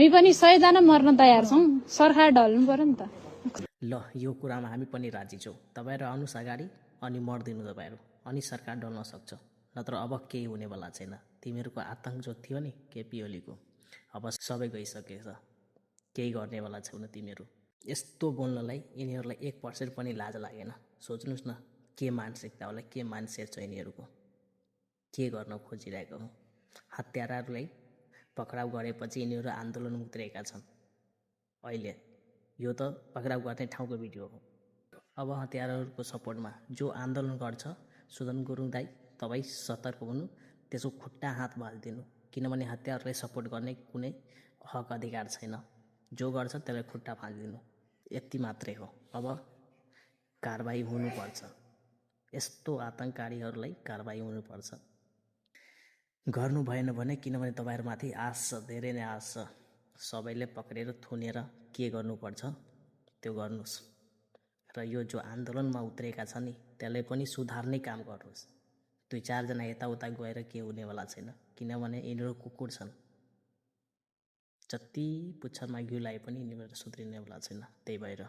हामी पनि 100 जना मर्न तयार छौं, सरकार ढल्नु पर्यो नि त। ल यो कुरामा हामी पनि राजी छौँ। तपाईँहरू आउनुहोस् अगाडि अनि मर्दिनु तपाईँहरू, अनि सरकार डल्न सक्छ। नत्र अब केही हुनेवाला छैन। तिमीहरूको आतंक जो थियो नि केपी ओलीको, अब सबै गइसकेछ। केही गर्नेवाला छैन तिमीहरू। यस्तो बोल्नलाई यिनीहरूलाई 1% पनि लाज लागेन। सोच्नुहोस् न के मानसिकता होला, के मान्छे छ यिनीहरूको, के गर्न खोजिरहेको हो। हत्याराहरूलाई पक्राउ गरेपछि यिनीहरू आन्दोलन उत्रेका छन्। अहिले यो त पक्राउ गर्ने ठाउँको भिडियो हो। अब हत्याराहरूको सपोर्टमा जो आन्दोलन गर्छ, सुदन गुरुङ दाई तपाईँ सतर्क हुनु, त्यसको खुट्टा हात भालिदिनु। किनभने हत्याराहरूलाई सपोर्ट गर्ने कुनै हक अधिकार छैन। जो गर्छ त्यसलाई खुट्टा भालिदिनु, यति मात्रै हो। अब कारबाही हुनुपर्छ, यस्तो आतङ्ककारीहरूलाई कारबाही हुनुपर्छ। गर्नु भएन भने, किनभने तपाईँहरूमाथि आश छ, धेरै नै आश छ। सबैले पक्रेर थुनेर के गर्नुपर्छ त्यो गर्नुहोस्। र यो जो आन्दोलनमा उत्रेका छन् नि त्यसलाई पनि सुधार्ने काम गर्नुहोस्। 2-4 जना यताउता गएर के हुनेवाला छैन, किनभने यिनीहरू कुकुर छन्। जति पुच्छरमा घिउ लाए पनि यिनीहरू सुध्रिनेवाला छैन। त्यही भएर